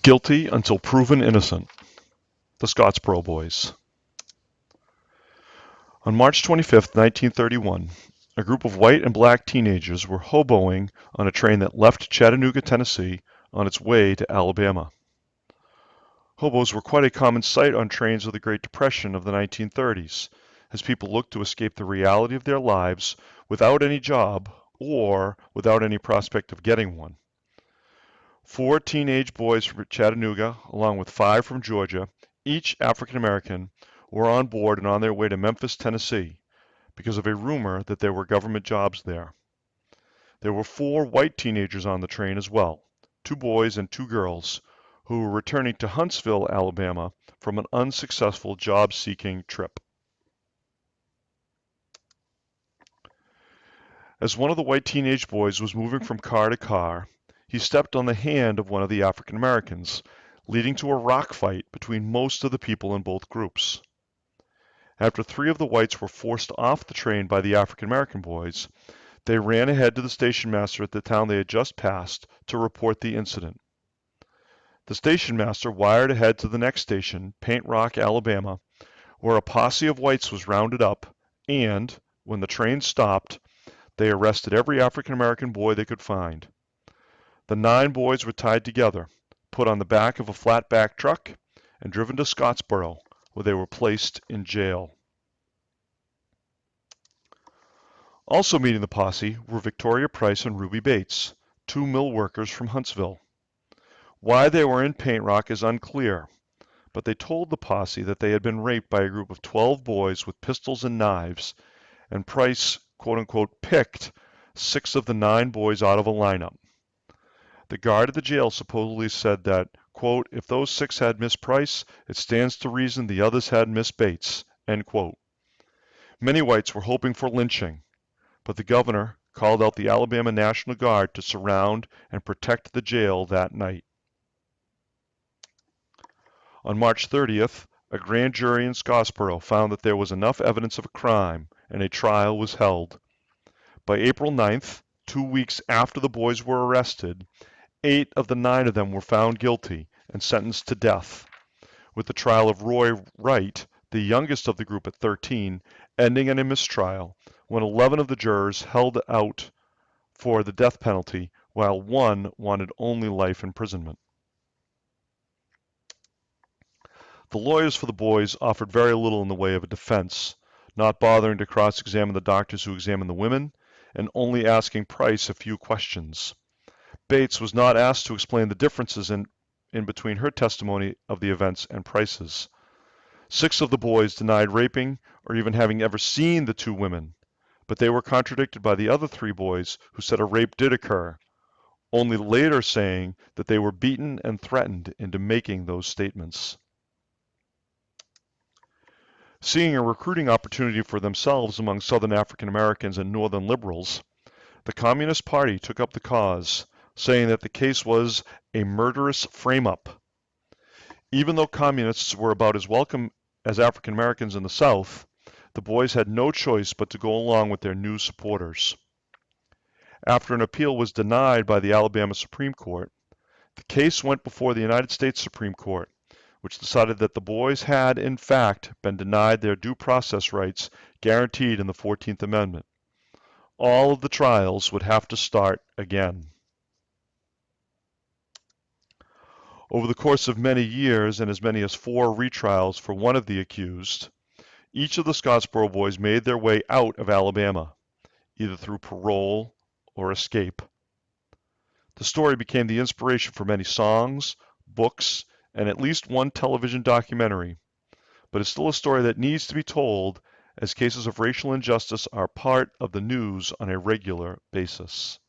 Guilty until proven innocent. The Scottsboro Boys. On March 25, 1931, a group of white and black teenagers were hoboing on a train that left Chattanooga, Tennessee, on its way to Alabama. Hobos were quite a common sight on trains of the Great Depression of the 1930s, as people looked to escape the reality of their lives without any job or without any prospect of getting one. 4 teenage boys from Chattanooga, along with 5 from Georgia, each African American, were on board and on their way to Memphis, Tennessee, because of a rumor that there were government jobs there. There were 4 white teenagers on the train as well, 2 boys and 2 girls, who were returning to Huntsville, Alabama, from an unsuccessful job-seeking trip. As one of the white teenage boys was moving from car to car, he stepped on the hand of one of the African Americans, leading to a rock fight between most of the people in both groups. After 3 of the whites were forced off the train by the African American boys, they ran ahead to the station master at the town they had just passed to report the incident. The station master wired ahead to the next station, Paint Rock, Alabama, where a posse of whites was rounded up, and, when the train stopped, they arrested every African American boy they could find. The 9 boys were tied together, put on the back of a flatback truck, and driven to Scottsboro, where they were placed in jail. Also meeting the posse were Victoria Price and Ruby Bates, 2 mill workers from Huntsville. Why they were in Paint Rock is unclear, but they told the posse that they had been raped by a group of 12 boys with pistols and knives, and Price, quote-unquote, picked 6 of the 9 boys out of a lineup. The guard at the jail supposedly said that, quote, if those 6 had Miss Price, it stands to reason the others had Miss Bates, end quote. Many whites were hoping for lynching, but the governor called out the Alabama National Guard to surround and protect the jail that night. On March 30th, a grand jury in Scottsboro found that there was enough evidence of a crime, and a trial was held. By April 9th, 2 weeks after the boys were arrested, 8 of the 9 of them were found guilty and sentenced to death, with the trial of Roy Wright, the youngest of the group at 13, ending in a mistrial when 11 of the jurors held out for the death penalty, while 1 wanted only life imprisonment. The lawyers for the boys offered very little in the way of a defense, not bothering to cross-examine the doctors who examined the women, and only asking Price a few questions. Bates was not asked to explain the differences in between her testimony of the events and Price's. 6 of the boys denied raping or even having ever seen the 2 women, but they were contradicted by the other 3 boys who said a rape did occur, only later saying that they were beaten and threatened into making those statements. Seeing a recruiting opportunity for themselves among Southern African Americans and Northern liberals, the Communist Party took up the cause, saying that the case was a murderous frame-up. Even though communists were about as welcome as African Americans in the South, the boys had no choice but to go along with their new supporters. After an appeal was denied by the Alabama Supreme Court, the case went before the United States Supreme Court, which decided that the boys had, in fact, been denied their due process rights guaranteed in the 14th Amendment. All of the trials would have to start again. Over the course of many years and as many as 4 retrials for one of the accused, each of the Scottsboro Boys made their way out of Alabama, either through parole or escape. The story became the inspiration for many songs, books, and at least one television documentary, but it's still a story that needs to be told as cases of racial injustice are part of the news on a regular basis.